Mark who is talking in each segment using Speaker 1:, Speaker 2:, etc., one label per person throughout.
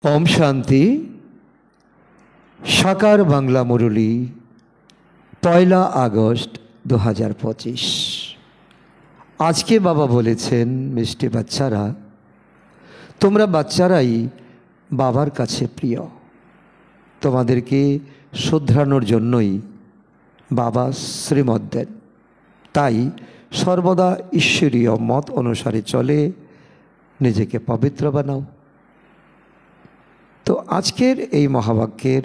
Speaker 1: ओम शांति। साकार बांगला मुरली 1 আগস্ট 2025। आज के बाबा बोलेছেন मिष्टि बाच्चारा তোমরা বাচ্চারাই বাবার কাছে প্রিয়। তোমাদেরকে শুধরানোর জন্যই বাবা শ্রীমত দেন। তাই সর্বদা ঈশ্বরীয় মত অনুসারে চলে নিজেকে পবিত্র বানাও। তো আজকের এই মহাবাক্যের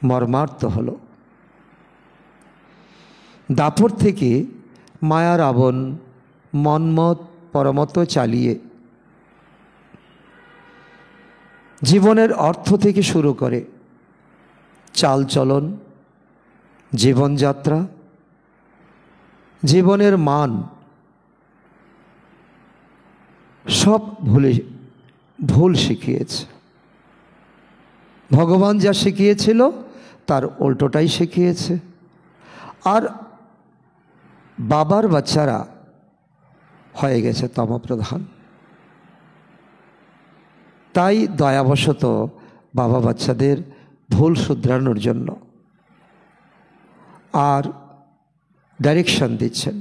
Speaker 1: মর্মার্থ হল, দাপর থেকে মায়ার আবন মনমত পরমত চালিয়ে জীবনের অর্থ থেকে শুরু করে চালচলন, জীবনযাত্রা, জীবনের মান সব ভুল শিখিয়েছে। ভগবান যা শিখিয়েছিল তার উল্টোটাই শিখিয়েছে। আর বাবার বাচ্চারা হয়ে গেছে তমপ্রধান। তাই দয়াবশত বাবা বাচ্চাদের ভুল শুধরানোর জন্য আর ডাইরেকশন দিচ্ছেন।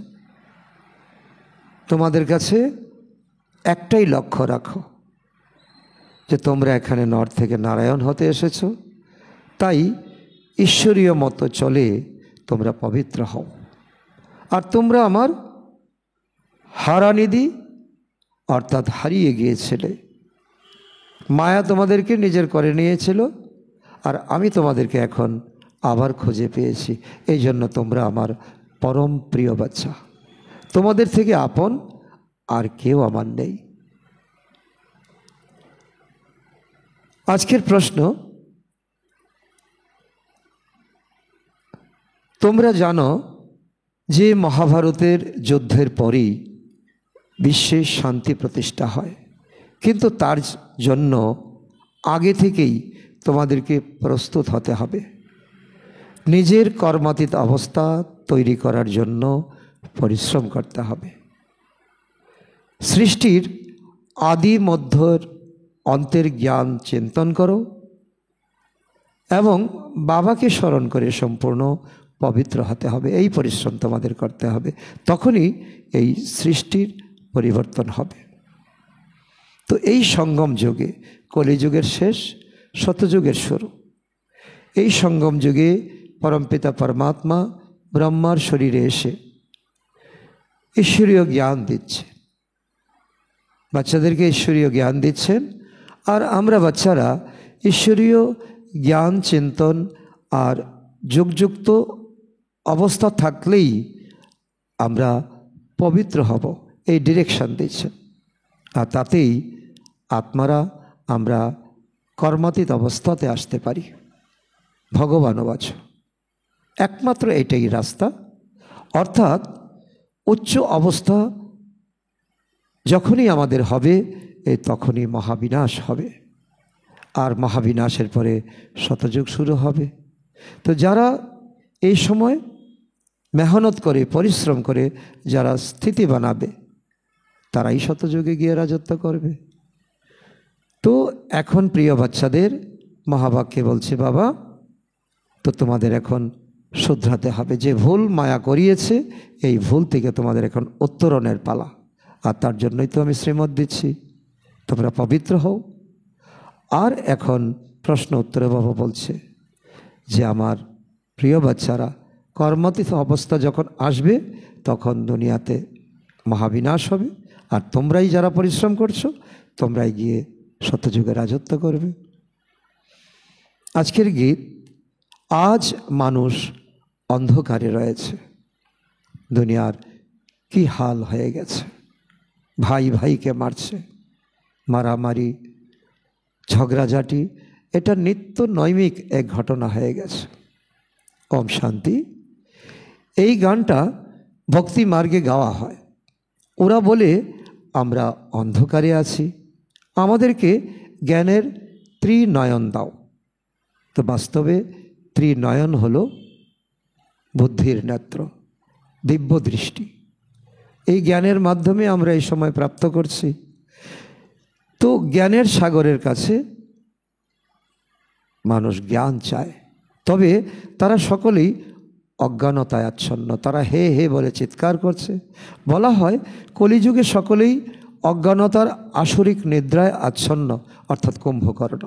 Speaker 1: তোমাদের কাছে একটাই লক্ষ্য রাখো যে তোমরা এখানে নর্থ থেকে নারায়ণ হতে এসেছো, তাই ঈশ্বরীয় মতো চলে তোমরা পবিত্র হও। আর তোমরা আমার হারানিধি অর্থাৎ হারিয়ে গিয়েছিলে। মায়া তোমাদেরকে নিজের করে নিয়েছিল, আর আমি তোমাদেরকে এখন আবার খুঁজে পেয়েছি। এই জন্য তোমরা আমার পরম প্রিয় বাচ্চা। তোমাদের থেকে আপন আর কেউ আমার নেই। আজকের প্রশ্ন, তোমরা জানো যে মহাভারতের যুদ্ধের পরই বিশ্বে শান্তি প্রতিষ্ঠা হয়, কিন্তু তার জন্য আগে থেকেই তোমাদেরকে প্রস্তুত হতে হবে। নিজের কর্মাতীত অবস্থা তৈরি করার জন্য পরিশ্রম করতে হবে। সৃষ্টির আদি মধ্যর অন্তের জ্ঞান চিন্তন করো এবং বাবাকে স্মরণ করে সম্পূর্ণ পবিত্র হতে হবে। এই পরিশ্রম তোমাদের করতে হবে, তখনই এই সৃষ্টির পরিবর্তন হবে। তো এই সঙ্গম যুগে, কলিযুগের শেষ, শতযুগের শুরু, এই সঙ্গম যুগে পরমপিতা পরমাত্মা ব্রহ্মার শরীরে এসে ঈশ্বরীয় জ্ঞান দিচ্ছে, বাচ্চাদেরকে ঈশ্বরীয় জ্ঞান দিচ্ছেন। আর আমরা বাচ্চারা ঈশ্বরীয় জ্ঞান চিন্তন আর যুগযুক্ত অবস্থা থাকলেই আমরা পবিত্র হব, এই ডিরেকশন দিচ্ছেন। আর তাতেই আত্মারা আমরা কর্মাতীত অবস্থাতে আসতে পারি, ভগবানবাচ। একমাত্র এটাই রাস্তা। অর্থাৎ উচ্চ অবস্থা যখনই আমাদের হবে, তখনই মহাবিনাশ হবে। আর মহাবিনাশের পরে শতযুগ শুরু হবে। তো যারা এই সময় মেহনত করে, পরিশ্রম করে যারা স্থিতি বানাবে, তারাই শতযুগে গিয়ে রাজত্ব করবে। তো এখন প্রিয় বাচ্চাদের মহাবাক্যে বলছে বাবা, তো তোমাদের এখন শুধরাতে হবে। যে ভুল মায়া করিয়েছে, এই ভুল থেকে তোমাদের এখন উত্তরণের পালা। আর তার জন্যই তো আমি শ্রীমত দিচ্ছি, তোমরা পবিত্র হও। আর এখন প্রশ্ন উত্তরে বাবা বলছে যে আমার প্রিয় বাচ্চারা, কর্মাতীত অবস্থা যখন আসবে তখন দুনিয়াতে মহাবিনাশ হবে। আর তোমরাই যারা পরিশ্রম করছো, তোমরাই গিয়ে শতযুগে রাজত্ব করবে। আজকের গীত, আজ মানুষ অন্ধকারে রয়েছে। দুনিয়ার কি হাল হয়ে গেছে, ভাই ভাইকে মারছে, মারামারি, ঝগড়াঝাটি, এটা নিত্য নৈমিক এক ঘটনা হয়ে গেছে। ওম শান্তি। এই গানটা ভক্তি মার্গে গাওয়া হয়। ওরা বলে আমরা অন্ধকারে আছি, আমাদেরকে জ্ঞানের ত্রিনয়ন দাও। তো বাস্তবে ত্রিনয়ন হলো বুদ্ধির নেত্র, দিব্য দৃষ্টি। এই জ্ঞানের মাধ্যমে আমরা এই সময় প্রাপ্ত করছি। তো জ্ঞানের সাগরের কাছে মানুষ জ্ঞান চায়, তবে তারা সকলেই অজ্ঞানতায় আচ্ছন্ন। তারা হে হে বলে চিৎকার করছে। বলা হয় কলিযুগে সকলেই অজ্ঞানতার আসরিক নিদ্রায় আচ্ছন্ন, অর্থাৎ কুম্ভকর্ণ।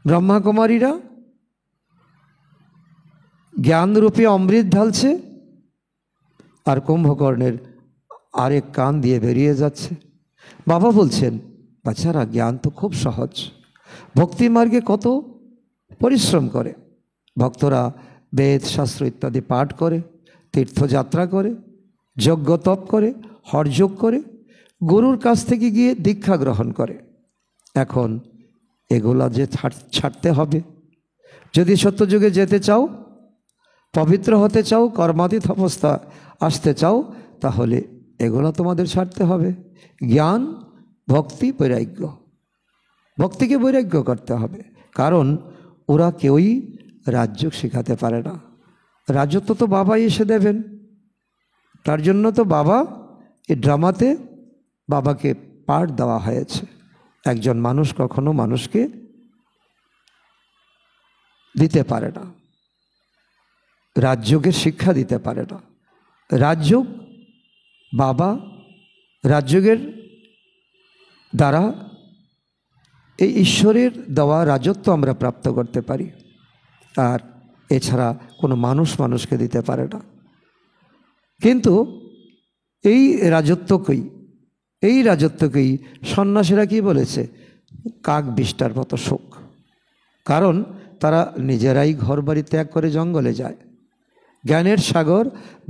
Speaker 1: ব্রহ্মাকুমারীরা জ্ঞানরূপী অমৃত ঢালছে, আর কুম্ভকর্ণের আরেক কান দিয়ে বেরিয়ে যাচ্ছে। বাবা বলছেন, বাচ্চারা, জ্ঞান তো খুব সহজ। ভক্তি মার্গে কত পরিশ্রম করে ভক্তরা, বেদ শাস্ত্র ইত্যাদি পাঠ করে, তীর্থযাত্রা করে, যজ্ঞ তপ করে, হরযোগ করে, গুরুর কাছ থেকে গিয়ে দীক্ষা গ্রহণ করে। এখন এগুলা যে ছাড়তে হবে। যদি সত্যযুগে যেতে চাও, পবিত্র হতে চাও, কর্মাতীত অবস্থা আসতে চাও, তাহলে এগুলো তোমাদের ছাড়তে হবে। জ্ঞান, ভক্তি, বৈরাগ্য। ভক্তিকে বৈরাগ্য করতে হবে, কারণ ওরা কেউই রাজ্য শেখাতে পারে না। রাজত্ব তো বাবাই এসে দেবেন। তার জন্য তো বাবা এই ড্রামাতে বাবাকে পাঠ দেওয়া হয়েছে। একজন মানুষ কখনো মানুষকে দিতে পারে না, রাজযোগের শিক্ষা দিতে পারে না। রাজযোগ বাবা, রাজযোগের দ্বারা এই ঈশ্বরের দেওয়া রাজত্ব আমরা প্রাপ্ত করতে পারি, আর এছাড়া কোনো মানুষ মানুষকে দিতে পারে না। কিন্তু এই রাজত্বকেই সন্ন্যাসীরা কি বলেছে, কাক বিষ্টার মতো সুখ। কারণ তারা নিজেরাই ঘর বাড়ি ত্যাগ করে জঙ্গলে যায়। জ্ঞানের সাগর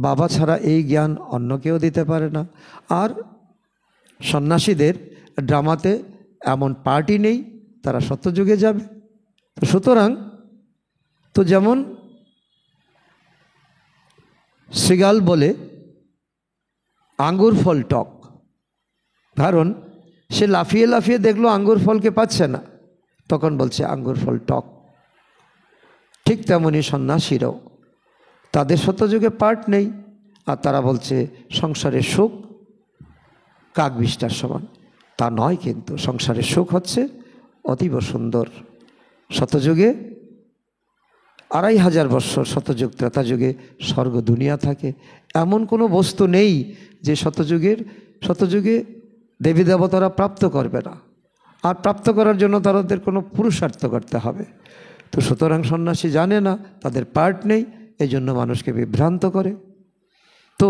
Speaker 1: বাবা ছাড়া এই জ্ঞান অন্য কেউ দিতে পারে না। আর সন্ন্যাসীদের ড্রামাতে এমন পার্টি নেই, তারা সত্যযুগে যাবে। সুতরাং তো যেমন শ্রীগাল বলে আঙ্গুর ফল টক, কারণ সে লাফিয়ে লাফিয়ে দেখলো আঙ্গুর ফলকে পাচ্ছে না, তখন বলছে আঙ্গুর ফল টক। ঠিক তেমনি সন্ন্যাসীরাও, তাদের সত্যযুগে পার্ট নেই, আর তারা বলছে সংসারের সুখ কাক বিষ্টার সমান। তা নয়, কিন্তু সংসারের সুখ হচ্ছে অতীব সুন্দর। শতযুগে 2500 বৎসর, শতযুগ ত্রেতা যুগে স্বর্গ দুনিয়া থাকে। এমন কোনো বস্তু নেই যে শতযুগে দেবী দেবতারা প্রাপ্ত করবে না, আর প্রাপ্ত করার জন্য তাদের কোনো পুরুষার্থ করতে হবে। তো সুতরাং সন্ন্যাসী জানে না, তাদের পার্ট নেই, এই জন্য মানুষকে বিভ্রান্ত করে। তো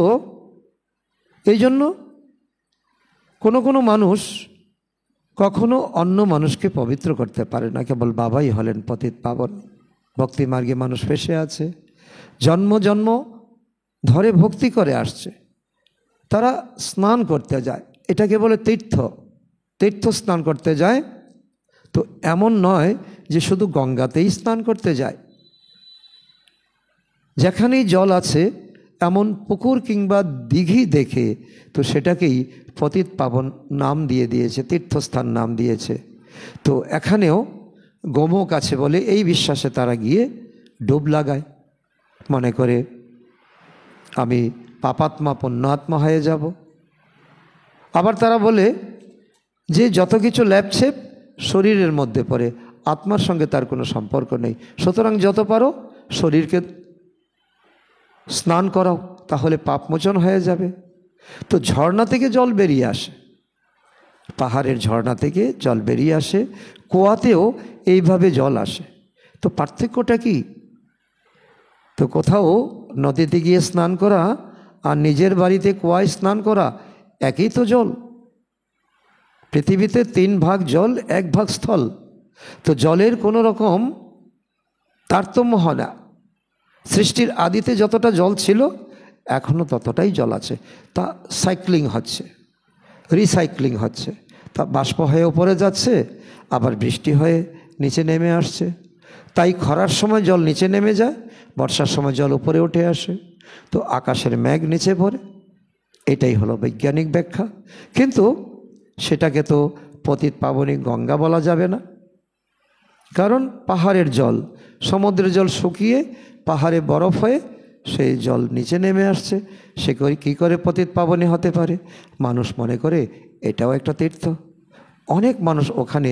Speaker 1: এই জন্য কোনো মানুষ কখনো অন্য মানুষকে পবিত্র করতে পারে না, কেবল বাবাই হলেন পতিত পাবন। ভক্তি মার্গে মানুষ ফেসে আছে, জন্ম জন্ম ধরে ভক্তি করে আসছে। তারা স্নান করতে যায়, এটাকে বলে তীর্থ স্নান করতে যায়। তো এমন নয় যে শুধু গঙ্গাতেই স্নান করতে যায়, যেখানেই জল আছে এমন পুকুর কিংবা দিঘি দেখে তো সেটাকেই পতিত পাবন নাম দিয়ে দিয়েছে, তীর্থস্থান নাম দিয়েছে। তো এখানেও গোমুখ আছে বলে এই বিশ্বাসে তারা গিয়ে ডুব লাগায়, মনে করে আমি পাপাত্মা পুণ্যাত্মা হয়ে যাব। আবার তারা বলে যে যত কিছু ল্যাপছেপ শরীরের মধ্যে পড়ে, আত্মার সঙ্গে তার কোনো সম্পর্ক নেই। সুতরাং যত পারো শরীরকে স্নান করাও, তাহলে পাপমোচন হয়ে যাবে। তো ঝর্ণা থেকে জল বেরিয়ে আসে, পাহাড়ের ঝর্ণা থেকে জল বেরিয়ে আসে, কুয়াতেও এইভাবে জল আসে। তো পার্থক্যটা কি? তো কোথাও নদীতে গিয়ে স্নান করা আর নিজের বাড়িতে কুয়ায় স্নান করা একই তো জল। পৃথিবীতে 3 ভাগ জল, 1 ভাগ স্থল। তো জলের কোনো রকম তারতম্য হয় না। সৃষ্টির আদিতে যতটা জল ছিল এখনও ততটাই জল আছে। তা সাইক্লিং হচ্ছে, রিসাইক্লিং হচ্ছে। তা বাষ্প হয়ে উপরে যাচ্ছে, আবার বৃষ্টি হয়ে নিচে নেমে আসছে। তাই খরার সময় জল নিচে নেমে যায়, বর্ষার সময় জল উপরে উঠে আসে। তো আকাশের মেঘ নিচে পড়ে, এটাই হলো বৈজ্ঞানিক ব্যাখ্যা। কিন্তু সেটাকে তো পতিত পাবনী গঙ্গা বলা যাবে না, কারণ পাহাড়ের জল, সমুদ্রের জল শুকিয়ে পাহাড়ে বরফ হয়ে সেই জল নিচে নেমে আসছে। সে কী করে পতিত পাবনী হতে পারে? মানুষ মনে করে এটাও একটা তীর্থ। অনেক মানুষ ওখানে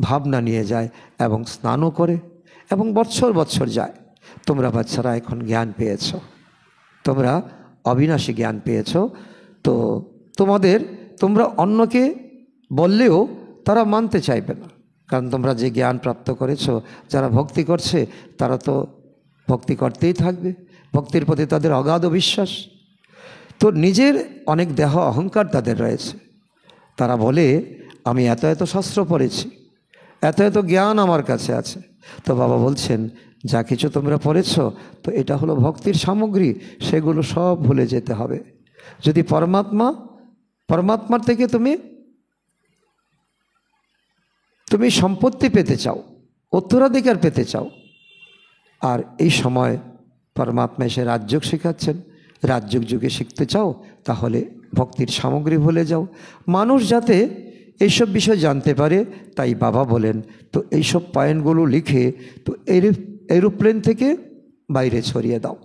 Speaker 1: ভাবনা নিয়ে যায় এবং স্নানও করে এবং বৎসর বৎসর যায়। তোমরা বাচ্চারা এখন জ্ঞান পেয়েছ, তোমরা অবিনাশী জ্ঞান পেয়েছ। তো তোমরা অন্যকে বললেও তারা মানতে চাইবে না, কারণ তোমরা যে জ্ঞান প্রাপ্ত করেছ, যারা ভক্তি করছে তারা তো ভক্তি করতেই থাকবে, ভক্তির প্রতি তাদের অগাধ বিশ্বাস। তো নিজের অনেক দেহ অহংকার তাদের রয়েছে, তারা বলে আমি এত এত শাস্ত্র পড়েছি, এত এত জ্ঞান আমার কাছে আছে। তো বাবা বলছেন যা কিছু তোমরা পড়েছ তো এটা হলো ভক্তির সামগ্রী, সেগুলো সব ভুলে যেতে হবে। যদি পরমাত্মার থেকে তুমি সম্পত্তি পেতে চাও, উত্তরাধিকার পেতে চাও, আর এই সময় পরমাত্মা এসে রাজযোগ শেখাচ্ছেন, রাজযোগ যুগে শিখতে চাও, তাহলে ভক্তির সামগ্রী ভুলে যাও। মানুষ যাতে এইসব বিষয় জানতে পারে, তাই বাবা বলেন তো এইসব পয়েন্টগুলো লিখে তো এরোপ্লেন থেকে বাইরে ছড়িয়ে দাও,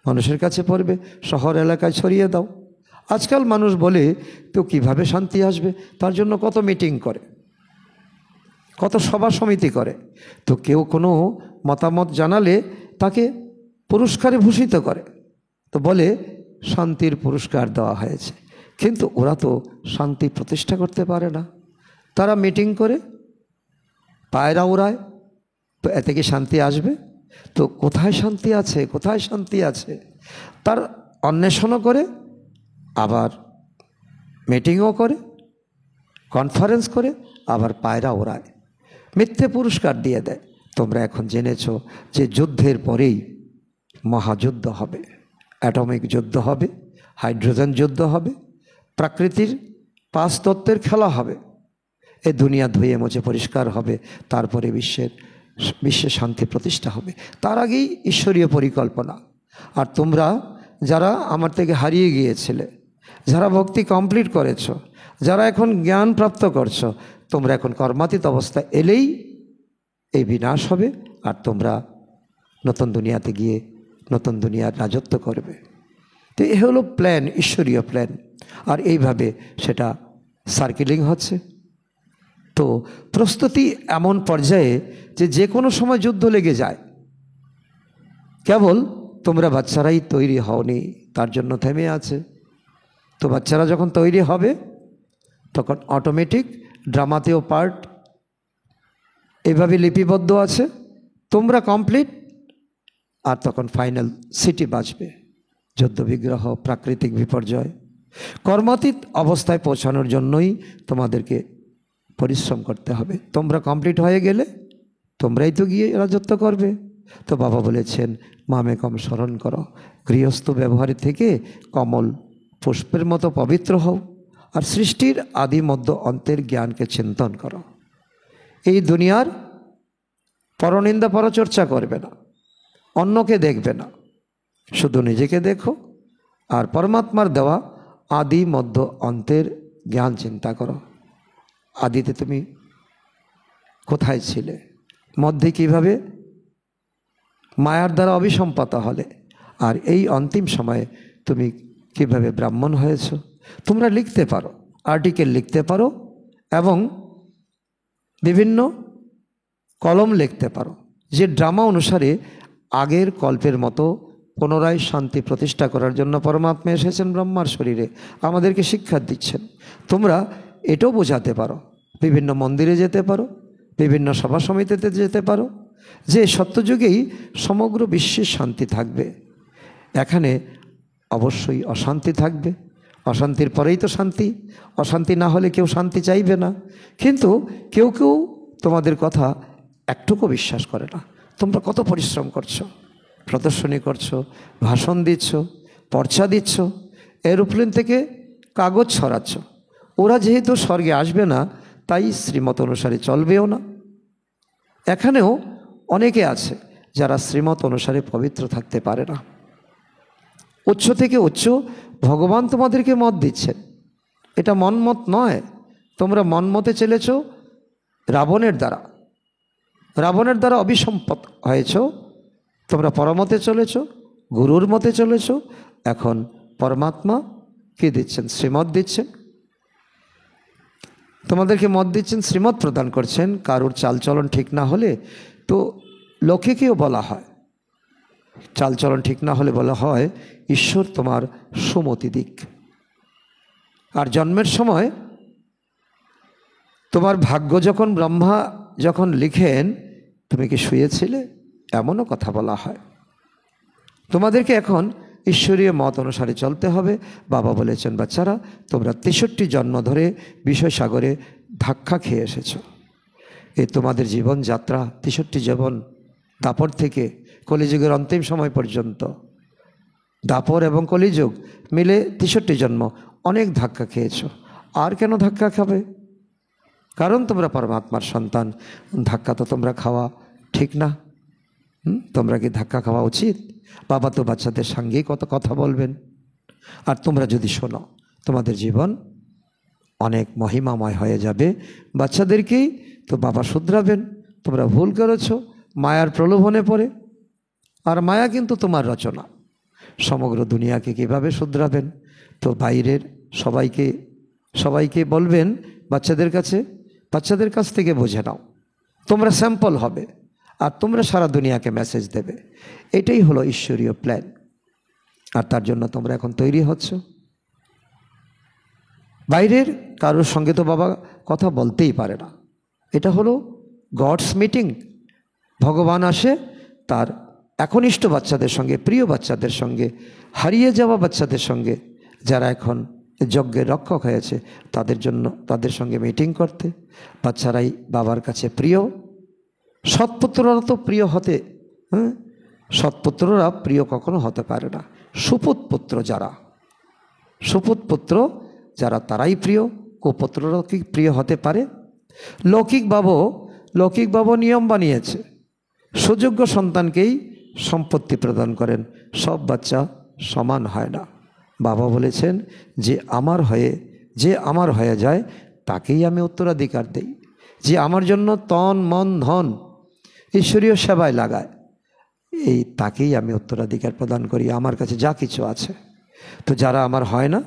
Speaker 1: মানুষের কাছে পড়বে, শহর এলাকায় ছড়িয়ে দাও। আজকাল মানুষ বলে তো কিভাবে শান্তি আসবে, তার জন্য কত মিটিং করে, কত সভা সমিতি করে। তো কেউ কোনো মতামত জানালে তাকে পুরস্কারে ভূষিত করে, তো বলে শান্তির পুরস্কার দেওয়া হয়েছে, কিন্তু ওরা তো শান্তি প্রতিষ্ঠা করতে পারে না। তারা মিটিং করে পায়রা ওড়ায়, তো এতে কি শান্তি আসবে? তো কোথায় শান্তি আছে, কোথায় শান্তি আছে তার অন্বেষণও করে, আবার মিটিংও করে, কনফারেন্স করে, আবার পায়রা ওড়ায়, মিথ্যে পুরস্কার দিয়ে দেয়। তোমরা এখন জেনেছ যে যুদ্ধের পরেই মহাযুদ্ধ হবে, অ্যাটমিক যুদ্ধ হবে, হাইড্রোজেন যুদ্ধ হবে, প্রাকৃতির 5 তত্ত্বের খেলা হবে, এ দুনিয়া ধুয়ে মুছে পরিষ্কার হবে, তারপরে বিশ্বে শান্তি প্রতিষ্ঠা হবে। তার আগেই ঈশ্বরীয় পরিকল্পনা। আর তোমরা যারা আমার থেকে হারিয়ে গিয়েছিলে, যারা ভক্তি কমপ্লিট করেছ, যারা এখন জ্ঞান প্রাপ্ত করছ, তোমরা এখন কর্মাতীত অবস্থা এলেই এই বিনাশ হবে, আর তোমরা নতুন দুনিয়াতে গিয়ে নতুন দুনিয়ার রাজত্ব করবে। তো এ হলো প্ল্যান, ঈশ্বরীয় প্ল্যান। আর এইভাবে সেটা সার্কেলিং হচ্ছে। তো প্রস্তুতি এমন পর্যায়ে যে কোনো সময় যুদ্ধ লেগে যায়, কেবল তোমরা বাচ্চারাই তৈরি হওনি, তার জন্য থেমে আছে। তো বাচ্চারা যখন তৈরি হবে তখন অটোমেটিক ড্রামাতেও পার্ট এভাবে লিপিবদ্ধ আছে, তোমরা কমপ্লিট, আর তখন ফাইনাল সিটি বাজবে, যুদ্ধ বিগ্রহ, প্রাকৃতিক বিপর্যয়। কর্মাতীত অবস্থায় পৌঁছানোর জন্যই তোমাদেরকে পরিশ্রম করতে হবে। তোমরা কমপ্লিট হয়ে গেলে তোমরাই তো গিয়ে রাজত্ব করবে। তো বাবা বলেছেন মামেকম স্মরণ করো, গৃহস্থ ব্যবহার থেকে কমল পুষ্পের মতো পবিত্র হও, আর সৃষ্টির আদি মধ্য অন্তের জ্ঞানকে চিন্তন করো। এই দুনিয়ার পরনিন্দা পরচর্চা করবে না, অন্যকে দেখবে না, শুধু নিজেকে দেখো, আর পরমাত্মার দেওয়া আদি মধ্য অন্তের জ্ঞান চিন্তা করো। আদিতে তুমি কোথায় ছিলে, মধ্যে কিভাবে মায়ার দ্বারা অভিসম্পাত হলে, আর এই অন্তিম সময়ে তুমি কিভাবে ব্রাহ্মণ হয়েছ। তোমরা লিখতে পারো, আর্টিকেল লিখতে পারো এবং বিভিন্ন কলম লিখতে পারো, যে ড্রামা অনুসারে আগের কল্পের মতো পুনরায় শান্তি প্রতিষ্ঠা করার জন্য পরমাত্মা এসেছেন ব্রহ্মার শরীরে, আমাদেরকে শিক্ষা দিচ্ছেন। তোমরা এটাও বোঝাতে পারো, বিভিন্ন মন্দিরে যেতে পারো, বিভিন্ন সভা সমিতিতে যেতে পারো, যে সত্যযুগেই সমগ্র বিশ্বে শান্তি থাকবে। এখানে অবশ্যই অশান্তি থাকবে, অশান্তির পরেই তো শান্তি, অশান্তি না হলে কেউ শান্তি চাইবে না। কিন্তু কেউ কেউ তোমাদের কথা একটুকু বিশ্বাস করে না। তোমরা কত পরিশ্রম করছো, প্রদর্শনী করছো, ভাষণ দিচ্ছ, পর্চা দিচ্ছ, এরোপ্লেন থেকে কাগজ ছড়াচ্ছ। ওরা যেহেতু স্বর্গে আসবে না, তাই শ্রীমত অনুসারে চলবেও না। এখানেও অনেকে আছে যারা শ্রীমত অনুসারে পবিত্র থাকতে পারে না। উচ্চ থেকে উচ্চ ভগবান তোমাদেরকে মত দিচ্ছেন, এটা মনমত নয়। তোমরা মনমতে চলেছ রাবণের দ্বারা অভিসম্পদ হয়েছ। তোমরা পরমতে চলেছ, গুরুর মতে চলেছ। এখন পরমাত্মা কি দিচ্ছেন? শ্রীমত দিচ্ছেন। তোমাদেরকে মত দিচ্ছেন, শ্রীমত প্রদান করছেন। কারোর চালচলন ঠিক না হলে তো লোকেকেও বলা হয়, চালচলন ঠিক না হলে বলা হয় ঈশ্বর তোমার সুমতি দিক। আর জন্মের সময় তোমার ভাগ্য যখন ব্রহ্মা যখন লিখেন তুমি কি শুয়েছিলে, এমনও কথা বলা হয়। তোমাদেরকে এখন ঈশ্বরীয় মত অনুসারে চলতে হবে। বাবা বলেছেন, বাচ্চারা তোমরা 63 জন্ম ধরে বিষয় সাগরে ধাক্কা খেয়ে এসেছ। এই তোমাদের জীবনযাত্রা 63 জীবন, দাপর থেকে কলিযুগের অন্তিম সময় পর্যন্ত, দাপর এবং কলিযুগ মিলে 63 জন্ম, অনেক ধাক্কা খেয়েছ। আর কেন ধাক্কা খাবে? কারণ তোমরা পরমাত্মার সন্তান। ধাক্কা তো তোমরা খাওয়া ঠিক না। তোমরা কি ধাক্কা খাওয়া উচিত? বাবা তো বাচ্চাদের সঙ্গেই কত কথা বলবেন। আর তোমরা যদি শোনো, তোমাদের জীবন অনেক মহিমাময় হয়ে যাবে। বাচ্চাদেরকেই তো বাবা শুধরাবেন। তোমরা ভুল করেছ, মায়ার প্রলোভনে পড়ে। আর মায়া কিন্তু তোমার রচনা। সমগ্র দুনিয়াকে কীভাবে শুধরাবেন? তো বাইরের সবাইকে বলবেন বাচ্চাদের কাছ থেকে বুঝে নাও। তোমরা স্যাম্পল হবে আর তোমরা সারা দুনিয়াকে মেসেজ দেবে। এটাই হলো ঈশ্বরীয় প্ল্যান। আর তার জন্য তোমরা এখন তৈরি হচ্ছ। বাইরের কারোর সঙ্গে তো বাবা কথা বলতেই পারে না। এটা হলো গডস মিটিং। ভগবান আসে তার একনিষ্ঠ বাচ্চাদের সঙ্গে, প্রিয় বাচ্চাদের সঙ্গে, হারিয়ে যাওয়া বাচ্চাদের সঙ্গে, যারা এখন যজ্ঞের রক্ষক হয়েছে তাদের সঙ্গে মিটিং করতে। বাচ্চারাই বাবার কাছে প্রিয়। সৎপুত্ররা তো প্রিয় হতে, সৎপুত্ররা প্রিয় কখনো হতে পারে না। সুপুত পুত্র যারা তারাই প্রিয়। কুপুত্ররা কি প্রিয় হতে পারে? লৌকিক বাবু নিয়ম বানিয়েছে, সুযোগ্য সন্তানকেই সম্পত্তি প্রদান করেন। সব বাচ্চা সমান হয় না। বাবা বলেছেন, যে আমার হয়ে যায় তাকেই আমি উত্তরাধিকার দেই। যে আমার জন্য তন মন ধন ঈশ্বরীয় সেবায় লাগায়, তাকেই আমি উত্তরাধিকার প্রদান করি। আমার কাছে যা কিছু আছে। তো যারা আমার হয় না,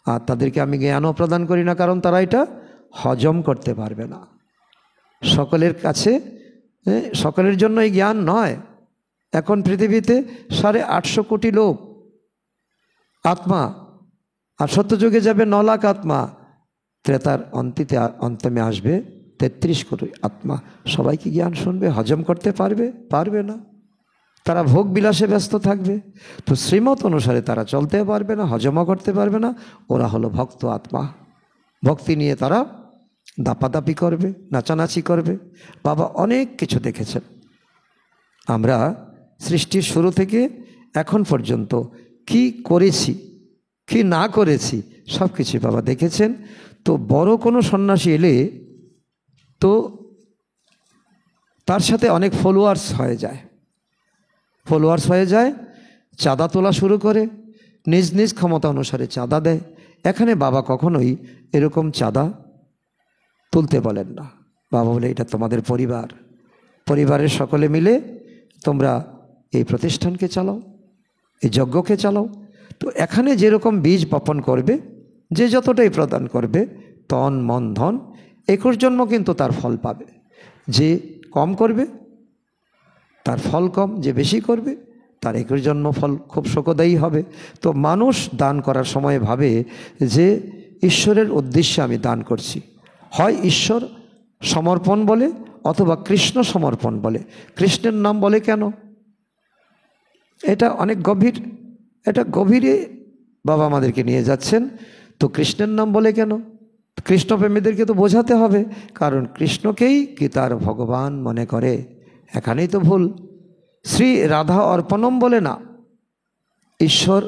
Speaker 1: আর তাদেরকে আমি জ্ঞানও প্রদান করি না, কারণ তারা এটা হজম করতে পারবে না। সকলের জন্য এই জ্ঞান নয়। এখন পৃথিবীতে 850 কোটি লোক আত্মা, আর সত্যযুগে যাবে 9 লাখ আত্মা। ত্রেতার অন্তমে আসবে 33 কোটি আত্মা। সবাই কি জ্ঞান শুনবে, হজম করতে পারবে না। তারা ভোগ বিলাসে ব্যস্ত থাকবে। তো শ্রীমত অনুসারে তারা চলতে পারবে না, হজমও করতে পারবে না। ওরা হলো ভক্ত আত্মা। ভক্তি নিয়ে তারা দাপাদাপি করবে, নাচানাচি করবে। বাবা অনেক কিছু দেখেছেন। আমরা সৃষ্টির শুরু থেকে এখন পর্যন্ত কি করেছি, কি না করেছি, সব কিছু বাবা দেখেছেন। তো বড় কোনো সন্ন্যাসী এলে তো তার সাথে অনেক ফলোয়ার্স হয়ে যায়, চাঁদা তোলা শুরু করে, নিজ ক্ষমতা অনুসারে চাঁদা দেয়। এখানে বাবা কখনোই এরকম চাঁদা তুলতে বলেন না। বাবা বলে, এটা তোমাদের পরিবারের সকলে মিলে তোমরা এই প্রতিষ্ঠানকে চালাও, এই যজ্ঞকে চালাও। তো এখানে যেরকম বীজ বপন করবে, যে যতটাই প্রদান করবে, তন মন ধন, 21 জন্ম কিন্তু তার ফল পাবে। যে কম করবে তার ফল কম, যে বেশি করবে তার 21 জন্ম ফল খুব সুখদায়ী হবে। তো মানুষ দান করার সময় ভাবে যে ঈশ্বরের উদ্দেশ্যে আমি দান করছি। হয় ঈশ্বর সমর্পণ বলে অথবা কৃষ্ণ সমর্পণ বলে। কৃষ্ণের নাম বলে কেন? এটা অনেক গভীরে বাবা আমাদেরকে নিয়ে যাচ্ছেন। তো কৃষ্ণের নাম বলে কেন? কৃষ্ণপ্রেমীদেরকে তো বোঝাতে হবে, কারণ কৃষ্ণকেই কি তার ভগবান মনে করে। এখানেই তো ভুল। শ্রী রাধা অর্পণম বলে না, ঈশ্বর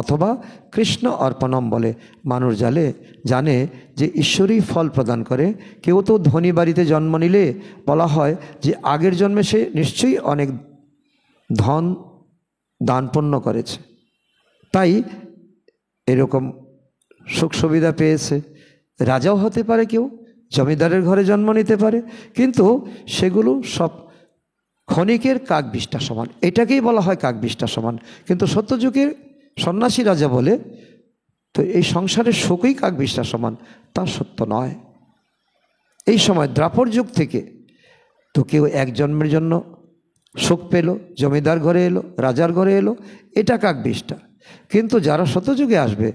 Speaker 1: অথবা কৃষ্ণ অর্পণম বলে। মানুষ জানে যে ঈশ্বরই ফল প্রদান করে। কেউ তো ধনী বাড়িতে জন্ম নিলে বলা হয় যে আগের জন্মে সে নিশ্চয়ই অনেক ধন দান পুণ্য করেছে, তাই এরকম সুখ সুবিধা পেয়েছে। রাজাও হতে পারে, কেউ জমিদারের ঘরে জন্ম নিতে পারে, কিন্তু সেগুলো সব ক্ষণিকের কাকবিষ্টা সমান। এটাকেই বলা হয় কাকবিষ্টা সমান। কিন্তু সত্যযুগের সন্ন্যাসী রাজা বলে তো এই সংসারের সুখই কাকবিষ্টা সমান। তা সত্য নয়। এই সময় দ্রাপর যুগ থেকে তো কেউ এক জন্মের জন্য সুখ পেল, জমিদার ঘরে এলো, রাজার ঘরে এলো, এটা কাকবিষ্টা। কিন্তু যারা শতযুগে আসবে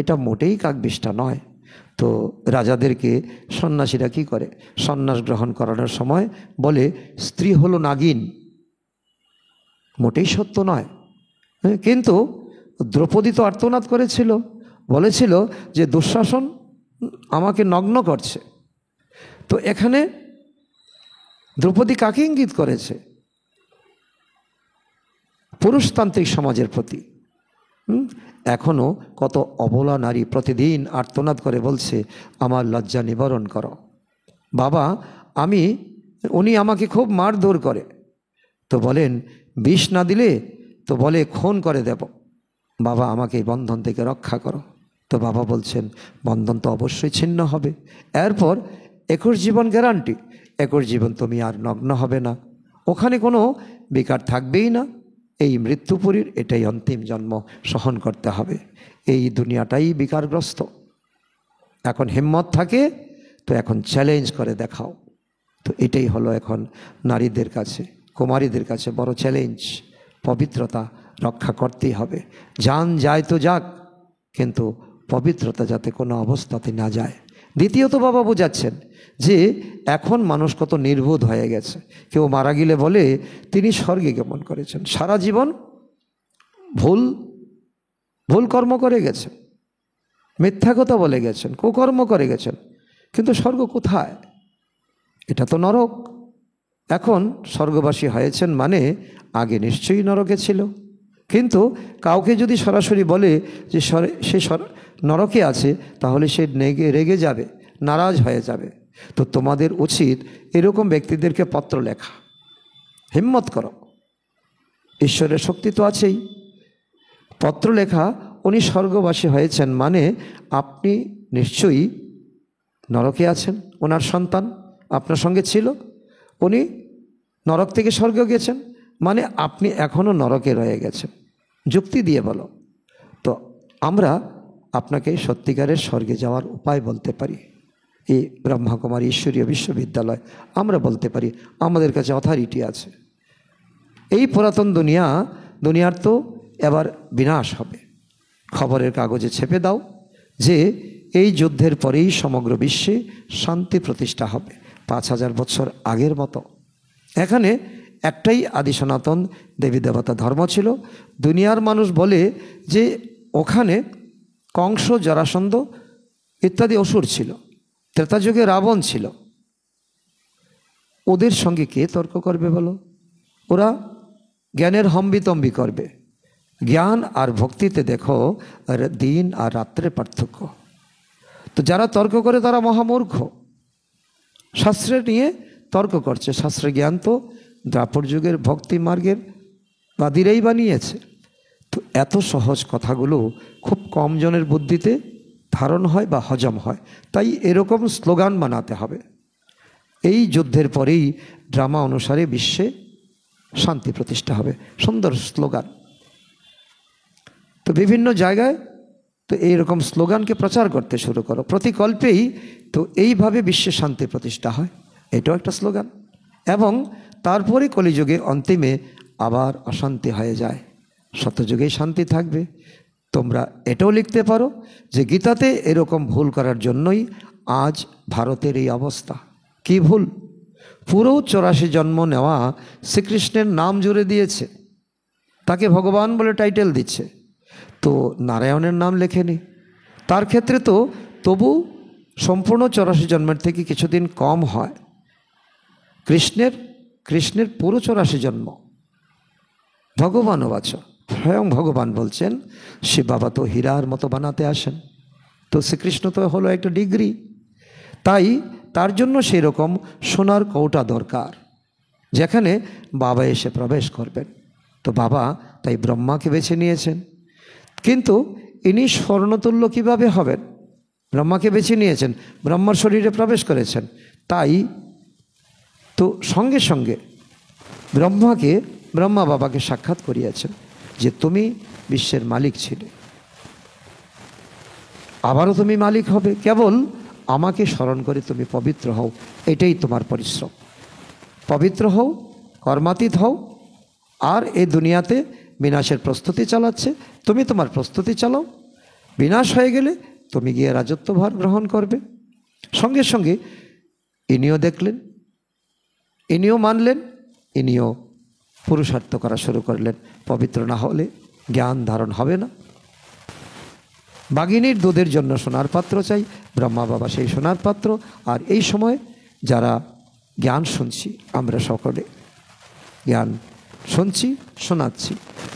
Speaker 1: এটা মোটেই কাকবিষ্টা নয়। তো রাজাদেরকে সন্ন্যাসীরা কি করে, সন্ন্যাস গ্রহণ করানোর সময় বলে স্ত্রী হলো নাগিন, মোটেই সত্য নয়। কিন্তু দ্রৌপদী তো আর্তনাদ করেছিল, বলেছিল যে দুঃশাসন আমাকে নগ্ন করছে। তো এখানে দ্রৌপদী কাকে ইঙ্গিত করেছে? পুরুষতান্ত্রিক সমাজের প্রতি। এখনও কত অবলা নারী প্রতিদিন আর্তনাদ করে বলছে আমার লজ্জা নিবারণ করো বাবা, উনি আমাকে খুব মারধর করে, তো বলেন বিষ না দিলে তো বলে খুন করে দেব, বাবা আমাকে এই বন্ধন থেকে রক্ষা করো। তো বাবা বলছেন বন্ধন তো অবশ্যই ছিন্ন হবে, এরপর 21 জীবন গ্যারান্টি, 21 জীবন তুমি আর নগ্ন হবে না, ওখানে কোনো বিকার থাকবেই না। এই মৃত্যুপুরীর এটাই অন্তিম জন্ম, সহন করতে হবে। এই দুনিয়াটাই বিকারগ্রস্ত। এখন হিম্মত থাকে তো এখন চ্যালেঞ্জ করে দেখাও। তো এটাই হলো এখন নারীদের কাছে, কুমারীদের কাছে বড় চ্যালেঞ্জ। পবিত্রতা রক্ষা করতেই হবে, জান যায় তো যাক, কিন্তু পবিত্রতা যাতে কোনো অবস্থাতে না যায়। দ্বিতীয়ত বাবা বোঝাচ্ছেন যে এখন মানুষ কত নির্বোধ হয়ে গেছে। কেউ মারা গেলে বলে তিনি স্বর্গে গমন করেছেন, সারা জীবন ভুল ভুল কর্ম করে গেছেন, মিথ্যা কথা বলে গেছেন, কুকর্ম করে গেছেন, কিন্তু স্বর্গ কোথায়? এটা তো নরক। এখন স্বর্গবাসী হয়েছেন মানে আগে নিশ্চয়ই নরকে ছিল। কিন্তু কাউকে যদি সরাসরি বলে যে সে নরকে আছে, তাহলে সে রেগে যাবে, নারাজ হয়ে যাবে। তো তোমাদের উচিত এরকম ব্যক্তিদেরকে পত্র লেখা, হিম্মত করো, ঈশ্বরের শক্তি তো আছেই। পত্র লেখা, উনি স্বর্গবাসী হয়েছেন মানে আপনি নিশ্চয়ই নরকে আছেন, ওনার সন্তান আপনার সঙ্গে ছিল, উনি নরক থেকে স্বর্গে গেছেন মানে আপনি এখনও নরকে রয়ে গেছেন, যুক্তি দিয়ে বলো। তো আমরা আপনাকে সত্যিকারের স্বর্গে যাওয়ার উপায় বলতে পারি। এই ব্রহ্মকুমারী ঈশ্বরীয় বিশ্ববিদ্যালয় আমরা বলতে পারি, আমাদের কাছে অথরিটি আছে। এই পুরাতন দুনিয়ার তো এবার বিনাশ হবে। খবরের কাগজে ছেপে দাও যে এই যুদ্ধের পরেই সমগ্র বিশ্বে শান্তি প্রতিষ্ঠা হবে, 5000 বছর আগের মতো। এখানে একটাই আদি সনাতন দেবী দেবতা ধর্ম ছিল। দুনিয়ার মানুষ বলে যে ওখানে কংস, জরাসন্ধ ইত্যাদি অসুর ছিল, ত্রেতা যুগে রাবণ ছিল। ওদের সঙ্গে কে তর্ক করবে বলো? ওরা জ্ঞানের হম্বিতম্বি করবে। জ্ঞান আর ভক্তিতে দেখো দিন আর রাত্রের পার্থক্য। তো যারা তর্ক করে তারা মহামূর্খ, শাস্ত্রের নিয়ে তর্ক করছে। শাস্ত্রের জ্ঞান তো দ্রাপর যুগের ভক্তি মার্গের বাদীরাই বানিয়েছে। তো এত সহজ কথাগুলো খুব কম জনের বুদ্ধিতে ধারণ হয় বা হজম হয়, তাই এরকম স্লোগান বানাতে হবে। এই যুদ্ধের পরেই ড্রামা অনুসারে বিশ্বে শান্তি প্রতিষ্ঠা হবে, সুন্দর স্লোগান। তো বিভিন্ন জায়গায় তো এইরকম স্লোগানকে প্রচার করতে শুরু করো, প্রতিকল্পেই তো এইভাবে বিশ্বে শান্তি প্রতিষ্ঠা হয়, এটাও একটা স্লোগান। এবং তারপরে কলিযুগে অন্তিমে আবার অশান্তি হয়ে যায়, শতযুগেই শান্তি থাকবে। তোমরা এটাও লিখতে পারো যে গীতাতে এরকম ভুল করার জন্যই আজ ভারতের এই অবস্থা। কি ভুল? পুরো 84 জন্ম নেওয়া শ্রীকৃষ্ণের নাম জুড়ে দিয়েছে, তাকে ভগবান বলে টাইটেল দিচ্ছে, তো নারায়ণের নাম লেখেনি। তার ক্ষেত্রে তো তবু সম্পূর্ণ 84 জন্মের থেকে কিছুদিন কম হয়। কৃষ্ণের পুরো 84 জন্ম। ভগবানও বাচ, স্বয়ং ভগবান বলছেন সে বাবা তো হীরার মতো বানাতে আসেন, তো শ্রীকৃষ্ণ তো হলো একটা ডিগ্রি, তাই তার জন্য সেই রকম সোনার কৌটা দরকার যেখানে বাবা এসে প্রবেশ করবেন। তো বাবা তাই ব্রহ্মাকে বেছে নিয়েছেন। কিন্তু ইনি স্বর্ণতুল্য কিভাবে হবেন? ব্রহ্মাকে বেছে নিয়েছেন, ব্রহ্মার শরীরে প্রবেশ করেছেন, তাই তো সঙ্গে সঙ্গে ব্রহ্মা বাবাকে সাক্ষাৎ করিয়েছেন যে তুমি বিশ্বের মালিক ছিলে, আবারও তুমি মালিক হবে, কেবল আমাকে স্মরণ করে তুমি পবিত্র হও, এটাই তোমার পরিশ্রম। পবিত্র হও, কর্মাতীত হও, আর এই দুনিয়াতে বিনাশের প্রস্তুতি চালাচ্ছে, তুমি তোমার প্রস্তুতি চালাও। বিনাশ হয়ে গেলে তুমি গিয়ে রাজত্বভার গ্রহণ করবে। সঙ্গে সঙ্গে ইনিও দেখলেন, ইনিও মানলেন, ইনিও পুরুষার্থ করা শুরু করলেন। পবিত্র না হলে জ্ঞান ধারণ হবে না। বাঘিনীর দুধের জন্য সোনার পাত্র চাই, ব্রহ্মা বাবা সেই সোনার পাত্র। আর এই সময় যারা জ্ঞান শুনছি, আমরা সকলে জ্ঞান শুনছি, শোনাচ্ছি,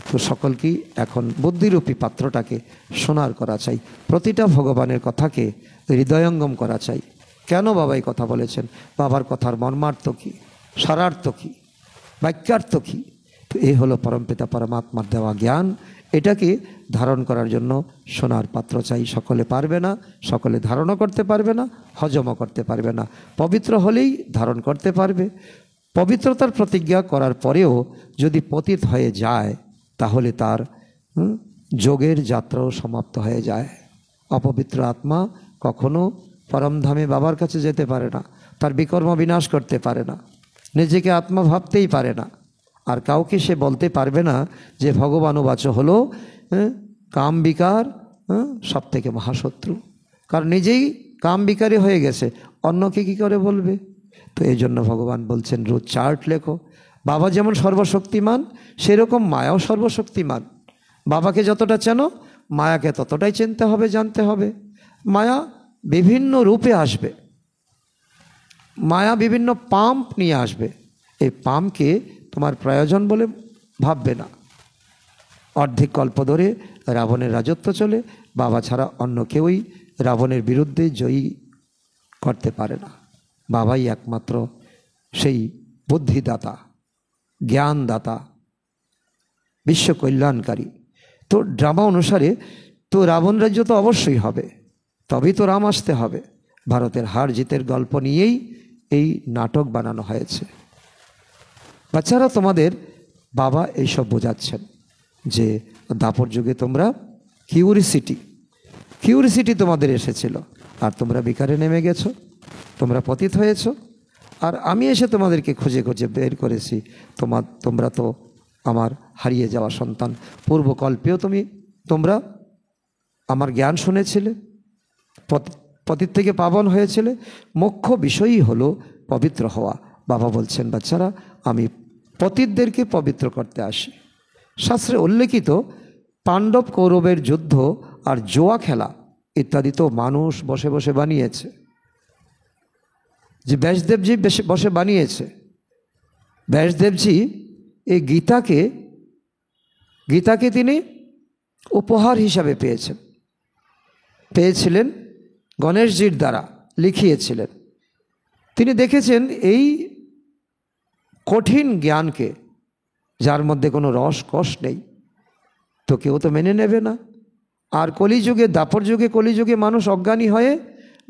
Speaker 1: তো সকলকেই এখন বুদ্ধিরূপী পাত্রটাকে সোনার করা চাই। প্রতিটা ভগবানের কথাকে হৃদয়ঙ্গম করা চাই। কেন বাবা এই কথা বলেছেন, বাবার কথার মর্মার্থ কী, সারার্থ কী, বাক্যার্থ কী, তো এই হলো পরমপিতা পরমাত্মার দেওয়া জ্ঞান। এটাকে ধারণ করার জন্য সোনার পাত্র চাই। সকলে পারবে না, সকলে ধারণও করতে পারবে না, হজমও করতে পারবে না। পবিত্র হলেই ধারণ করতে পারবে। পবিত্রতার প্রতিজ্ঞা করার পরেও যদি পতিত হয়ে যায়, তাহলে তার যোগের যাত্রাও সমাপ্ত হয়ে যায়। অপবিত্র আত্মা কখনো পরমধামে বাবার কাছে যেতে পারে না, তার বিকর্ম বিনাশ করতে পারে না, নিজেকে আত্মা ভাবতেই পারে না। আর কাউকে সে বলতে পারবে না যে ভগবানুবাচ হলো কাম বিকার সব থেকে মহাশত্রু, কারণ নিজেই কাম বিকারী হয়ে গেছে, অন্যকে কী করে বলবে। তো এই জন্য ভগবান বলছেন রোজ চার্ট লেখো। বাবা যেমন সর্বশক্তিমান, সেরকম মায়াও সর্বশক্তিমান। বাবাকে যতটা চেনো, মায়াকে ততটাই চিনতে হবে, জানতে হবে। মায়া বিভিন্ন রূপে আসবে, মায়া বিভিন্ন পাম্প নিয়ে আসবে। এই পাম্পকে তোমার প্রয়োজন বলে ভাববে না। অর্ধেক কল্প ধরে রাবণের রাজত্ব চলে, বাবা ছাড়া অন্য কেউই রাবণের বিরুদ্ধে জয়ী করতে পারে না। বাবাই একমাত্র সেই বুদ্ধিদাতা, জ্ঞানদাতা, বিশ্ব কল্যাণকারী। তো ড্রামা অনুসারে তো রাবণ রাজ্য তো অবশ্যই হবে, তবেই তো রাম আসতে হবে। ভারতের হার জিতের গল্প নিয়েই এই নাটক বানানো হয়েছে। বাচ্চারা, তোমাদের বাবা এইসব বোঝাচ্ছেন যে দাপর যুগে তোমরা কিউরিসিটি তোমাদের এসেছিল, আর তোমরা বিকারে নেমে গেছো, তোমরা পতিত হয়েছ। আর আমি এসে তোমাদেরকে খুঁজে খুঁজে বের করেছি। তোমরা তো আমার হারিয়ে যাওয়া সন্তান। পূর্বকল্পেও তোমরা আমার জ্ঞান শুনেছিলে, পতিত থেকে পাবন হয়েছিলে। মুখ্য বিষয়ই হলো পবিত্র হওয়া। বাবা বলছেন, বাচ্চারা, আমি পতিতদেরকে পবিত্র করতে আসি। শাস্ত্রে উল্লেখিত পাণ্ডব কৌরবের যুদ্ধ আর জোয়া খেলা ইত্যাদি তো মানুষ বসে বসে বানিয়েছে, যে ব্যাসদেবজি বসে বানিয়েছে। ব্যাসদেবজি এই গীতাকে তিনি উপহার হিসাবে পেয়েছিলেন, গণেশজির দ্বারা লিখিয়েছিলেন। তিনি দেখেছেন এই কঠিন জ্ঞানকে, যার মধ্যে কোনো রস কষ নেই, তো কেউ তো মেনে নেবে না। আর কলিযুগে, দাপর যুগে, কলিযুগে মানুষ অজ্ঞানী হয়ে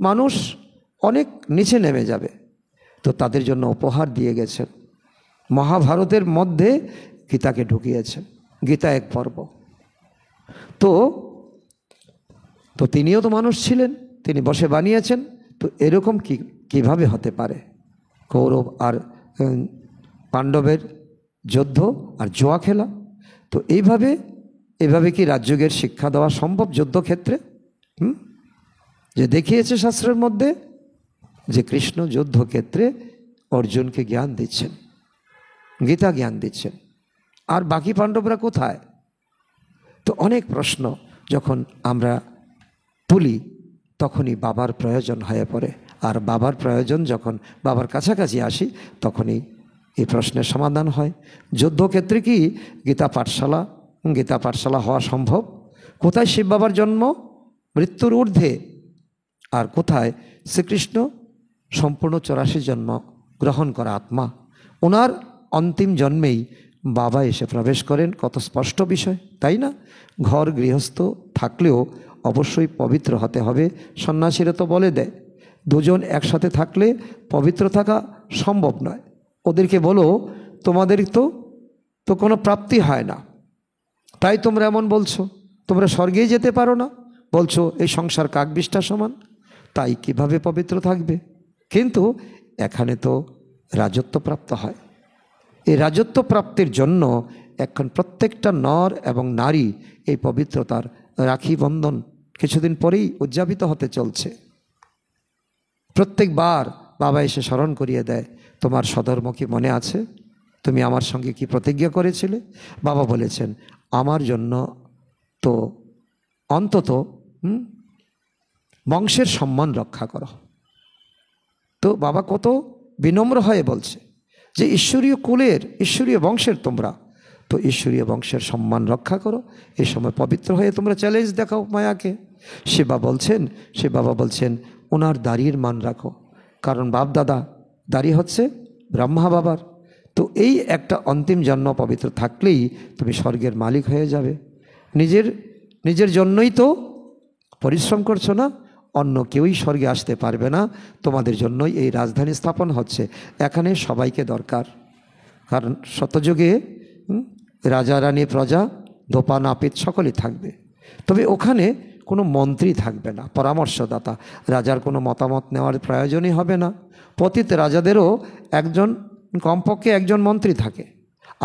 Speaker 1: মানুষ অনেক নিচে নেমে যাবে। তো তাদের জন্য উপহার দিয়ে গেছেন। মহাভারতের মধ্যে গীতাকে ঢুকিয়েছেন, গীতা এক পর্ব। তো তিনিও তো মানুষ ছিলেন, তিনি বসে বানিয়েছেন। তো এরকম কিভাবে হতে পারে? কৌরব আর পাণ্ডবের যুদ্ধ আর জোয়া খেলা, তো এইভাবে কি রাজযোগের শিক্ষা দেওয়া সম্ভব যুদ্ধক্ষেত্রে? যে দেখিয়েছে শাস্ত্রের মধ্যে যে কৃষ্ণ যুদ্ধক্ষেত্রে অর্জুনকে জ্ঞান দিচ্ছেন, গীতা জ্ঞান দিচ্ছেন, আর বাকি পাণ্ডবরা কোথায়? তো অনেক প্রশ্ন যখন আমরা তুলি, তখনই বাবার প্রয়োজন হয়ে পড়ে। আর বাবার প্রয়োজন যখন বাবার কাছাকাছি আসি, তখনই এই প্রশ্নের সমাধান হয়। যুদ্ধক্ষেত্রে কি গীতা পাঠশালা হওয়া সম্ভব? কোথায় শিব বাবার জন্ম মৃত্যুর ঊর্ধ্বে, আর কোথায় শ্রীকৃষ্ণ সম্পূর্ণ 84 জন্ম গ্রহণ করা আত্মা, ওনার অন্তিম জন্মেই বাবা এসে প্রবেশ করেন। কত স্পষ্ট বিষয়, তাই না? ঘর গৃহস্থ থাকলেও অবশ্যই পবিত্র হতে হবে। সন্ন্যাসীরা তো বলে দেয়, দুজন একসাথে থাকলে পবিত্র থাকা সম্ভব নয়। ওদেরকে বলো, তোমাদের তো কোনো প্রাপ্তি হয় না, তাই তোমরা এমন বলছো, তোমরা স্বর্গেই যেতে পারো না, বলছো এই সংসার কাকবিষ্ঠা সমান, তাই কিভাবে পবিত্র থাকবে? কিন্তু এখানে তো রাজত্ব প্রাপ্ত হয়। এই রাজত্ব প্রাপ্তির জন্য এখন প্রত্যেকটা নর এবং নারী এই পবিত্রতার রাখি বন্ধন কিছুদিন পরেই উদযাপিত হতে চলছে। প্রত্যেকবার বাবা এসে স্মরণ করিয়ে দেয়, তোমার সধর্ম কি মনে আছে? তুমি আমার সঙ্গে কি প্রতিজ্ঞা করেছিলে? বাবা বলেছেন, আমার জন্য তো অন্তত বংশের সম্মান রক্ষা করো। তো বাবা কত বিনম্র হয়ে বলছে যে ঈশ্বরীয় কুলের, ঈশ্বরীয় বংশের তোমরা, তো ঈশ্বরীয় বংশের সম্মান রক্ষা করো। এই সময় পবিত্র হয়ে তোমরা চ্যালেঞ্জ দেখাও মায়াকে। সে বাবা বলছেন ওনার দাড়ির মান রাখো, কারণ বাপ দাদা দাড়ি হচ্ছে ব্রহ্মা বাবার। তো এই একটা অন্তিম জন্ম পবিত্র থাকলেই তুমি স্বর্গের মালিক হয়ে যাবে। নিজের জন্যই তো পরিশ্রম করছো না, অন্য কেউই স্বর্গে আসতে পারবে না, তোমাদের জন্যই এই রাজধানী স্থাপন হচ্ছে। এখানে সবাইকে দরকার, কারণ সত্যযুগে রাজা রানী প্রজা ধোপা নাপিত সকলেই থাকবে, তবে ওখানে কোনো মন্ত্রী থাকবে না, পরামর্শদাতা। রাজার কোনো মতামত নেওয়ার প্রয়োজনই হবে না। পতিত রাজাদেরও কমপক্ষে একজন মন্ত্রী থাকে।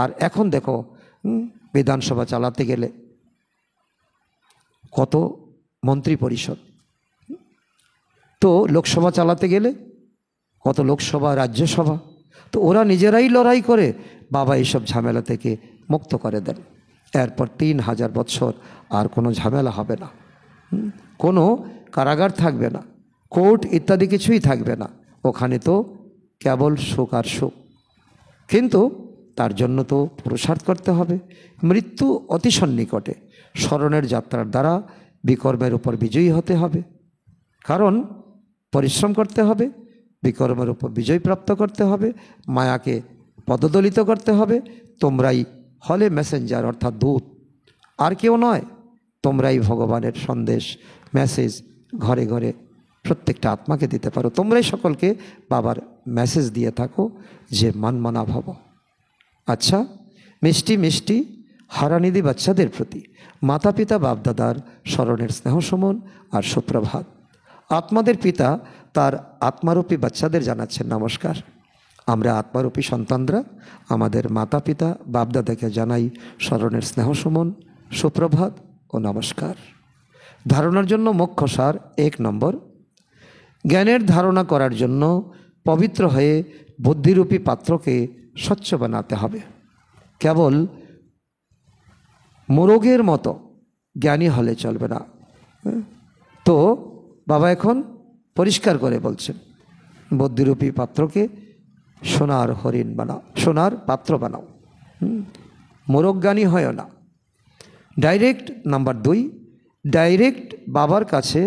Speaker 1: আর এখন দেখো বিধানসভা চালাতে গেলে কত মন্ত্রী পরিষদ, তো লোকসভা চালাতে গেলে কত লোকসভা, রাজ্যসভা। তো ওরা নিজেরাই লড়াই করে বাবা এইসব ঝামেলা থেকে মুক্ত করে দেন। এরপর 3000 বছর আর কোনো ঝামেলা হবে না, কোনো কারাগার থাকবে না, কোর্ট ইত্যাদি কিছুই থাকবে না। ওখানে তো কেবল সুখ আর সুখ। কিন্তু তার জন্য তো পুরুষার্থ করতে হবে। মৃত্যু অতি সন্নিকটে। স্মরণের যাত্রার দ্বারা বিকর্মের উপর বিজয়ী হতে হবে, কারণ পরিশ্রম করতে হবে, বিকর্মের উপর বিজয় প্রাপ্ত করতে হবে, মায়াকে পদদলিত করতে হবে। তোমরাই হলে মেসেঞ্জার, অর্থাৎ দূত, আর কেউ নয়। তোমরাই ভগবানের সন্দেশ, মেসেজ ঘরে ঘরে প্রত্যেকটা আত্মাকে দিতে পারো। তোমরাই সকলকে বাবার মেসেজ দিয়ে থাকো যে মানমানা ভব। আচ্ছা, মিষ্টি মিষ্টি হারানিধি বাচ্চাদের প্রতি মাতা পিতা বাপদাদার স্মরণের স্নেহ সমন আর সুপ্রভাত। আত্মাদের পিতা তার আত্মারূপী বাচ্চাদের জানাচ্ছেন নমস্কার। আমরা আত্মারূপী সন্তানরা আমাদের মাতা পিতা বাপদাদাকে জানাই স্মরণের স্নেহ সমন, সুপ্রভাত ও নমস্কার। ধারণার জন্য মুখ্য সার 1 নম্বর, জ্ঞানের ধারণা করার জন্য পবিত্র হয়ে বুদ্ধিরূপী পাত্রকে স্বচ্ছ বানাতে হবে। কেবল মোরগের মতো জ্ঞানী হলে চলবে না। তো বাবা এখন পরিষ্কার করে বলছেন, বুদ্ধিরূপী পাত্রকে সোনার হরিণ বানাও, সোনার পাত্র বানাও, মোরগ জ্ঞানী হয় না। ডাইরেক্ট নাম্বার 2, ডাইরেক্ট বাবার কাছে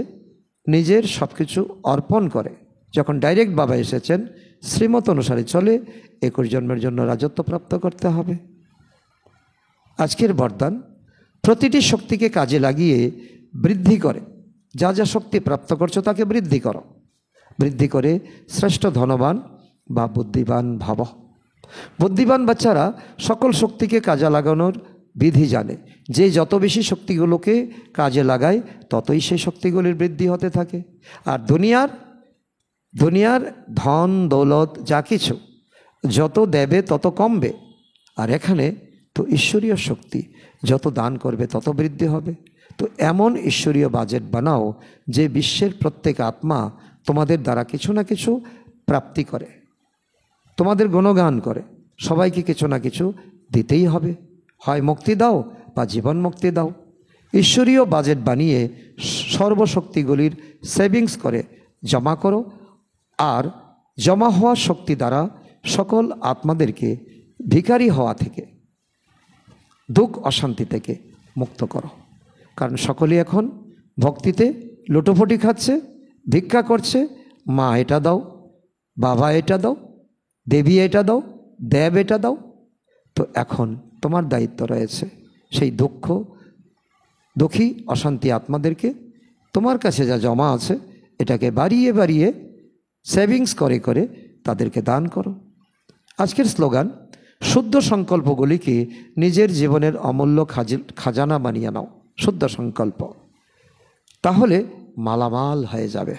Speaker 1: নিজের সব কিছু অর্পণ করে। যখন ডাইরেক্ট বাবা এসেছেন, শ্রীমত অনুসারে চলে 21 জন্মের জন্য রাজত্ব প্রাপ্ত করতে হবে। আজকের বরদান, প্রতিটি শক্তিকে কাজে লাগিয়ে বৃদ্ধি করে। যা যা শক্তি প্রাপ্ত করছো তাকে বৃদ্ধি করো, বৃদ্ধি করে শ্রেষ্ঠ ধনবান বা বুদ্ধিবান ভাব। বুদ্ধিবান বাচ্চারা সকল শক্তিকে কাজে লাগানোর বিধি জানে। যে যত বেশি শক্তিগুলোকে কাজে লাগায় ততই সেই শক্তিগুলির বৃদ্ধি হতে থাকে। আর দুনিয়ার ধন দৌলত যা কিছু যত দেবে তত কমবে। আর এখানে তো ঈশ্বরীয় শক্তি, যত দান করবে তত বৃদ্ধি হবে। তো এমন ঈশ্বরীয় বাজেট বানাও যে বিশ্বের প্রত্যেক আত্মা তোমাদের দ্বারা কিছু না কিছু প্রাপ্তি করে, তোমাদের গুণগান করে। সবাইকে কিছু না কিছু দিতেই হবে, হয় মুক্তি দাও বা জীবন মুক্তি দাও। ঈশ্বরীয় বাজেট বানিয়ে সর্বশক্তিগুলির সেভিংস করে জমা করো, আর জমা হওয়া শক্তি দ্বারা সকল আত্মাদেরকে ভিখারি হওয়া থেকে, দুঃখ অশান্তি থেকে মুক্ত করো। কারণ সকলেই এখন ভক্তিতে লুটোপুটি খাচ্ছে, ভিক্ষা করছে। মা এটা দাও, বাবা এটা দাও, দেবী এটা দাও, দেব এটা দাও। তো এখন তোমার দায়িত্ব রয়েছে সেই দুঃখী অশান্তি আত্মাদেরকে তোমার কাছে যা জমা আছে এটাকে বাড়িয়ে বাড়িয়ে সেভিংস করে করে তাদেরকে দান করো। আজকের স্লোগান, শুদ্ধ সংকল্পগুলিকে নিজের জীবনের অমূল্য খাজানা বানিয়ে নাও। শুদ্ধ সংকল্প, তাহলে মালামাল হয়ে যাবে।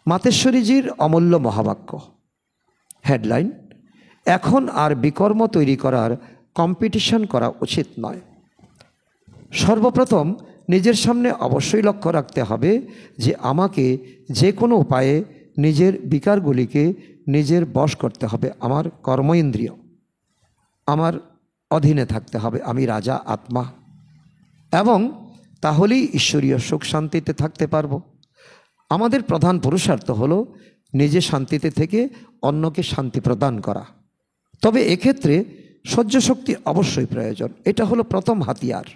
Speaker 1: মাতেশ্বরীজির অমূল্য মহাবাক্য। হেডলাইন: এখন আর বিকর্ম তৈরি করার কম্পিটিশন করা উচিত নয়। সর্বপ্রথম নিজের সামনে অবশ্যই লক্ষ্য রাখতে হবে যে আমাকে যে কোনো উপায়ে নিজের বিকারগুলিকে নিজের বশ করতে হবে। আমার কর্ম ইন্দ্রিয় আমার অধীনে থাকতে হবে। আমি রাজা আত্মা, এবং তাহলেই ঈশ্বরীয় সুখ শান্তিতে থাকতে পারবো। আমাদের প্রধান পুরুষার্থ হলো নিজে শান্তিতে থেকে অন্যকে শান্তি প্রদান করা। তবে এক্ষেত্রে সহ্য শক্তি অবশ্যই প্রয়োজন। এটা হলো প্রথম হাতিয়ার।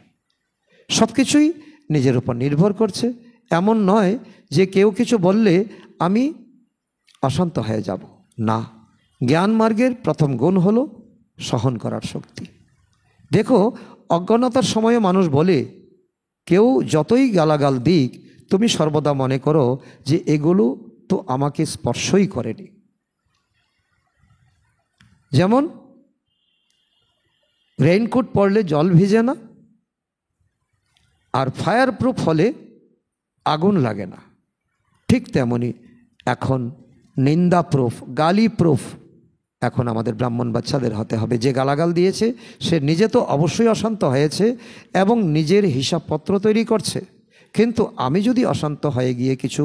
Speaker 1: সব কিছুই নিজের উপর নির্ভর করছে। এমন নয় যে কেউ কিছু বললে আমি অশান্ত হয়ে যাব, না। জ্ঞান মার্গের প্রথম গুণ হলো সহন করার শক্তি। দেখো, অজ্ঞানতার সময়ে মানুষ বলে, কেউ যতই গালাগাল দিক তুমি সর্বদা মনে করো যে এগুলো তো আমাকে স্পর্শই করেনি। যেমন রেইনকোট পরলে জল ভিজে না, আর ফায়ার প্রুফ হলে আগুন লাগে না। ঠিক তেমনি এখন নিন্দা প্রুফ, গালি প্রুফ এখন আমাদের ব্রাহ্মণ বাচ্চাদের হতে হবে। যে গালাগাল দিয়েছে সে নিজে তো অবশ্যই অশান্ত হয়েছে এবং নিজের হিসাবপত্র তৈরি করছে, কিন্তু আমি যদি অশান্ত হয়ে গিয়ে কিছু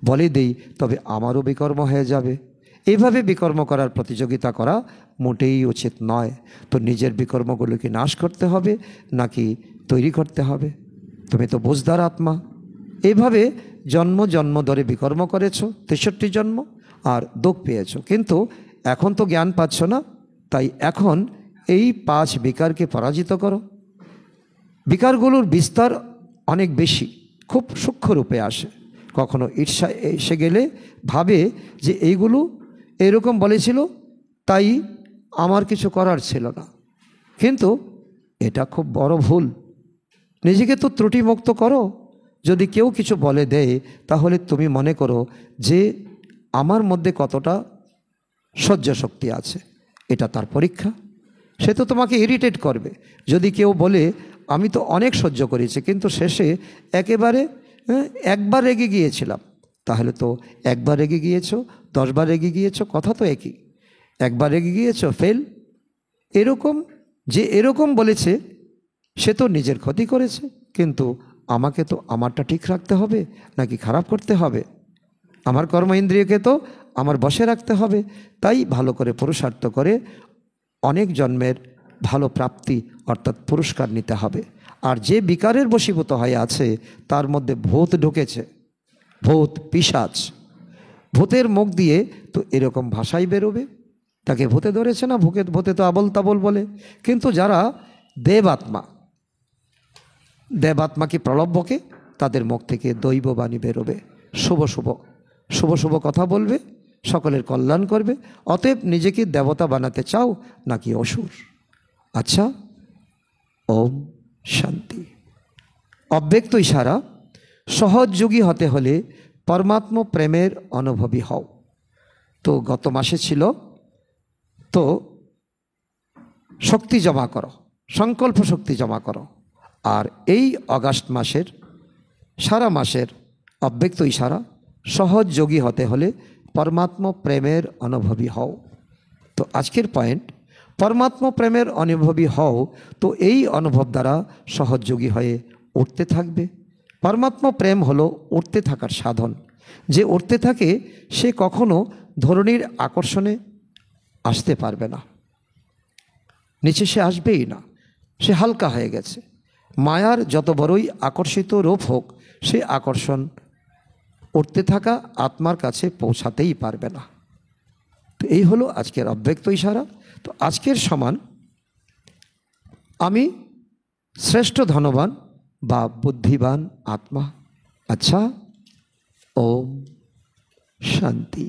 Speaker 1: বলে দিই তবে আমারও বিকর্ম হয়ে যাবে। এইভাবে বিকর্ম করার প্রতিযোগিতা করা মোটেই উচিত নয়। তো নিজের বিকর্মগুলোকে নাশ করতে হবে নাকি তৈরি করতে হবে? তুমি তো বুঝদার আত্মা। এইভাবে জন্ম জন্ম ধরে বিকর্ম করেছো, 63 জন্ম, আর দুঃখ পেয়েছো, কিন্তু এখন তো জ্ঞান পাচ্ছ না। তাই এখন এই 5 বিকারকে পরাজিত করো। বিকারগুলোর বিস্তার অনেক বেশি, খুব সূক্ষ্ম রূপে আসে। কখনো ঈর্ষা এসে গেলে ভাবে যে এইগুলো এরকম বলেছিল, তাই আমার কিছু করার ছিল না। কিন্তু এটা খুব বড় ভুল। নিজেকে তো ত্রুটিমুক্ত করো। যদি কেউ কিছু বলে দেয় তাহলে তুমি মনে করো যে আমার মধ্যে কতটা সহ্য শক্তি আছে, এটা তার পরীক্ষা। সে তো তোমাকে ইরিটেট করবে। যদি কেউ বলে আমি তো অনেক সহ্য করেছি কিন্তু শেষে একেবারে একবার রেগে গিয়েছিলাম, তাহলে তো একবার রেগে গিয়েছো, 10 বার রেগে গিয়েছো, কথা তো একই। একবার রেগে গিয়েছো, ফেল। এরকম যে এরকম বলেছে সে তো নিজের ক্ষতি করেছে, কিন্তু আমাকে তো আমারটা ঠিক রাখতে হবে নাকি খারাপ করতে হবে? আমার কর্ম ইন্দ্রিয়কে তো আমার বশে রাখতে হবে। তাই ভালো করে পুরুষার্থ করে অনেক জন্মের ভালো প্রাপ্তি অর্থাৎ পুরস্কার নিতে হবে। আর যে বিকারের বশীভূত হয়ে আছে তার মধ্যে ভূত ঢুকেছে, ভূত পিশাচ। ভূতের মুখ দিয়ে তো এরকম ভাষাই বেরোবে। তাকে ভূতে ধরেছে না, ভূতে তো আবল তাবল বলে। কিন্তু যারা দেবাত্মাকে প্রলভ্যকে, তাদের মুখ থেকে দৈববাণী বেরোবে, শুভ শুভ শুভ শুভ কথা বলবে, সকলের কল্যাণ করবে। অতএব নিজেকে দেবতা বানাতে চাও নাকি অসুর? আচ্ছা, ওম শান্তি। অব্যক্ত ইশারা: সহযোগী হতে হলে পরমাত্ম প্রেমের অনুভবী হও। তো গত মাসে ছিল, তো শক্তি জমা করো, সংকল্প শক্তি জমা করো। আর এই অগাস্ট মাসের সারা মাসের অব্যক্ত ইশারা, সহযোগী হতে হলে পরমাত্ম প্রেমের অনুভবী হও। তো আজকের পয়েন্ট, পরমাত্ম প্রেমের অনুভবী হও। তো এই অনুভব দ্বারা সহযোগী হয়ে উঠতে থাকবে। পরমাত্ম প্রেম হলো উঠতে থাকার সাধন। যে উঠতে থাকে সে কখনো ধরণীর আকর্ষণে আসতে পারবে না, নিচে সে আসবেই না। সে হালকা হয়ে গেছে। মায়ার যত বড়ই আকর্ষিত রূপ হোক, সে আকর্ষণ উঠতে থাকা আত্মার কাছে পৌঁছাতেই পারবে না। তো এই হলো আজকের অব্যক্ত ইশারা। তো আজকের সমান আমি শ্রেষ্ঠ ধনবান বা বুদ্ধিবান আত্মা। আচ্ছা, ওম শান্তি।